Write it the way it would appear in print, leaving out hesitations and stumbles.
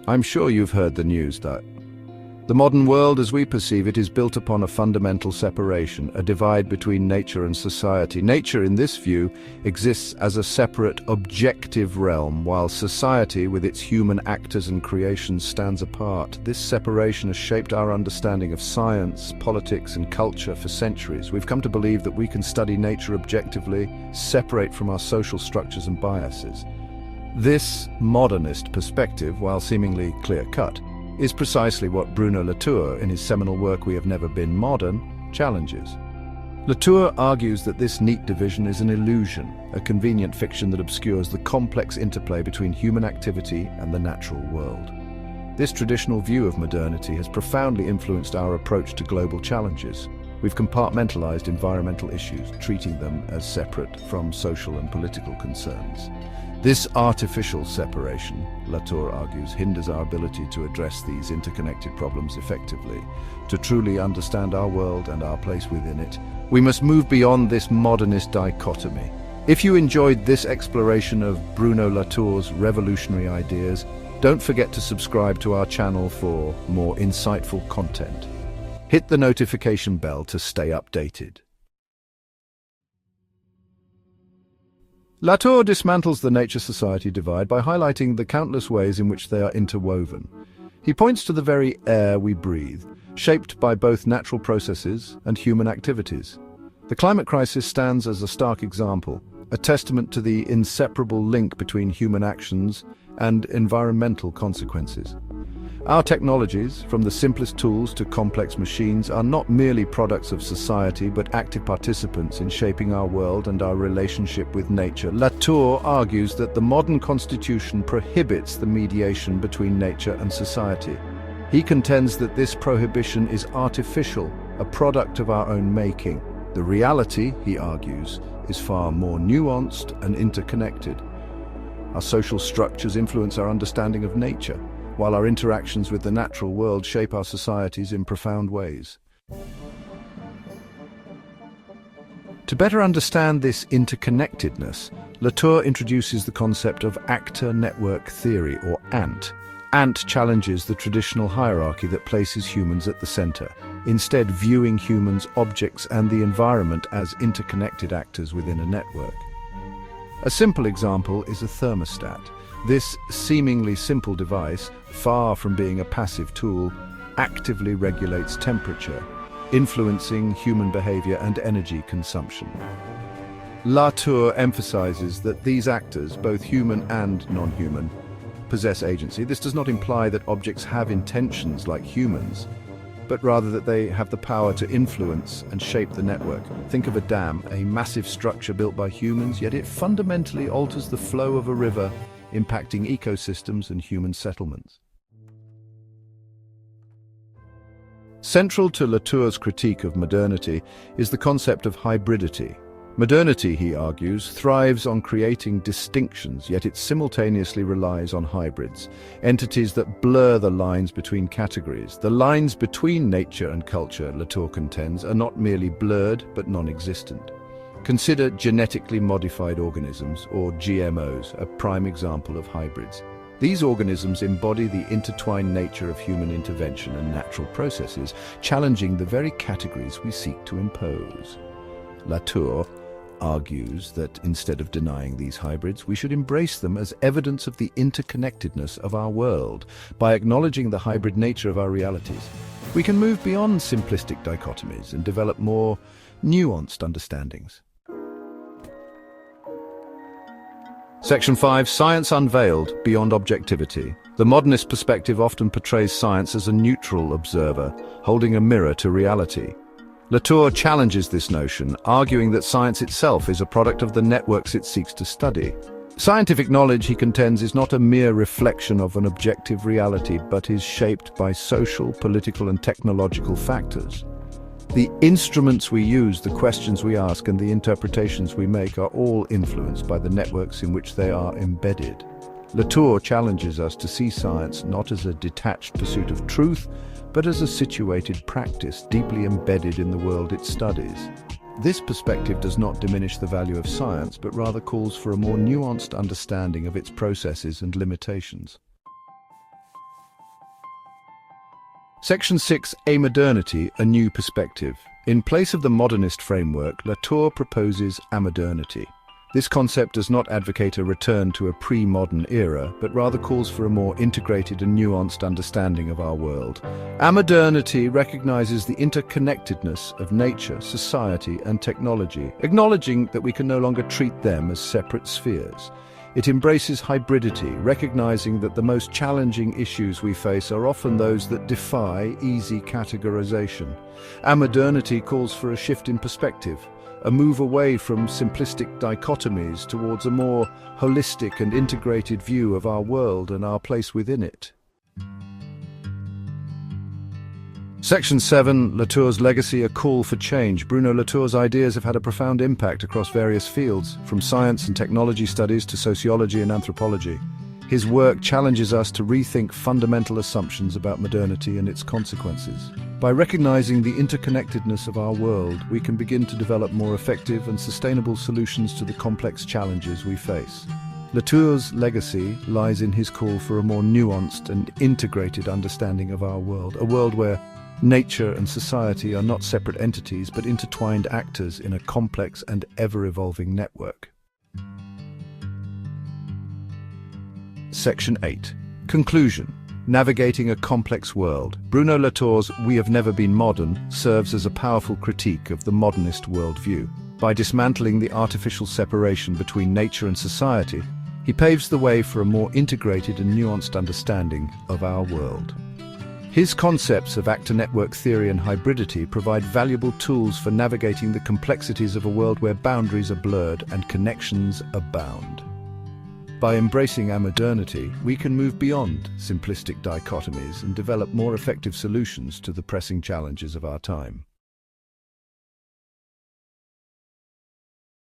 I'm sure you've heard the news that the modern world as we perceive it is built upon a fundamental separation, a divide between nature and society. Nature, in this view, exists as a separate, objective realm, while society, with its human actors and creations, stands apart. This separation has shaped our understanding of science, politics, and culture for centuries. We've come to believe that we can study nature objectively, separate from our social structures and biases. This modernist perspective, while seemingly clear-cut, is precisely what Bruno Latour, in his seminal work We Have Never Been Modern, challenges. Latour argues that this neat division is an illusion, a convenient fiction that obscures the complex interplay between human activity and the natural world. This traditional view of modernity has profoundly influenced our approach to global challenges. We've compartmentalized environmental issues, treating them as separate from social and political concerns. This artificial separation, Latour argues, hinders our ability to address these interconnected problems effectively. To truly understand our world and our place within it, we must move beyond this modernist dichotomy. If you enjoyed this exploration of Bruno Latour's revolutionary ideas, don't forget to subscribe to our channel for more insightful content. Hit the notification bell to stay updated. Latour dismantles the nature-society divide by highlighting the countless ways in which they are interwoven. He points to the very air we breathe, shaped by both natural processes and human activities. The climate crisis stands as a stark example, a testament to the inseparable link between human actions and environmental consequences. Our technologies, from the simplest tools to complex machines, are not merely products of society but active participants in shaping our world and our relationship with nature. Latour argues that the modern constitution prohibits the mediation between nature and society. He contends that this prohibition is artificial, a product of our own making. The reality, he argues, is far more nuanced and interconnected. Our social structures influence our understanding of nature, while our interactions with the natural world shape our societies in profound ways. To better understand this interconnectedness, Latour introduces the concept of actor network theory, or ANT. ANT challenges the traditional hierarchy that places humans at the center, instead viewing humans, objects, and the environment as interconnected actors within a network. A simple example is a thermostat. This seemingly simple device, far from being a passive tool, actively regulates temperature, influencing human behavior and energy consumption. Latour emphasizes that these actors, both human and non-human, possess agency. This does not imply that objects have intentions like humans, but rather that they have the power to influence and shape the network. Think of a dam, a massive structure built by humans, yet it fundamentally alters the flow of a river, impacting ecosystems and human settlements. Central to Latour's critique of modernity is the concept of hybridity. Modernity, he argues, thrives on creating distinctions, yet it simultaneously relies on hybrids, entities that blur the lines between categories. The lines between nature and culture, Latour contends, are not merely blurred but non-existent. Consider genetically modified organisms, or GMOs, a prime example of hybrids. These organisms embody the intertwined nature of human intervention and natural processes, challenging the very categories we seek to impose. Latour argues that instead of denying these hybrids, we should embrace them as evidence of the interconnectedness of our world. By acknowledging the hybrid nature of our realities, we can move beyond simplistic dichotomies and develop more nuanced understandings. Section 5. Science Unveiled, Beyond Objectivity. The modernist perspective often portrays science as a neutral observer, holding a mirror to reality. Latour challenges this notion, arguing that science itself is a product of the networks it seeks to study. Scientific knowledge, he contends, is not a mere reflection of an objective reality, but is shaped by social, political, and technological factors. The instruments we use, the questions we ask, and the interpretations we make are all influenced by the networks in which they are embedded. Latour challenges us to see science not as a detached pursuit of truth, but as a situated practice deeply embedded in the world it studies. This perspective does not diminish the value of science, but rather calls for a more nuanced understanding of its processes and limitations. Section 6, Amodernity, a new perspective. In place of the modernist framework, Latour proposes amodernity. This concept does not advocate a return to a pre-modern era, but rather calls for a more integrated and nuanced understanding of our world. Amodernity recognizes the interconnectedness of nature, society, and technology, acknowledging that we can no longer treat them as separate spheres. It embraces hybridity, recognizing that the most challenging issues we face are often those that defy easy categorization. Amodernity calls for a shift in perspective, a move away from simplistic dichotomies towards a more holistic and integrated view of our world and our place within it. Section 7, Latour's legacy, a call for change. Bruno Latour's ideas have had a profound impact across various fields, from science and technology studies to sociology and anthropology. His work challenges us to rethink fundamental assumptions about modernity and its consequences. By recognizing the interconnectedness of our world, we can begin to develop more effective and sustainable solutions to the complex challenges we face. Latour's legacy lies in his call for a more nuanced and integrated understanding of our world, a world where nature and society are not separate entities but intertwined actors in a complex and ever-evolving network. Section 8. Conclusion. Navigating a complex world. Bruno Latour's We Have Never Been Modern serves as a powerful critique of the modernist worldview. By dismantling the artificial separation between nature and society, he paves the way for a more integrated and nuanced understanding of our world. His concepts of actor-network theory and hybridity provide valuable tools for navigating the complexities of a world where boundaries are blurred and connections abound. By embracing amodernity, we can move beyond simplistic dichotomies and develop more effective solutions to the pressing challenges of our time.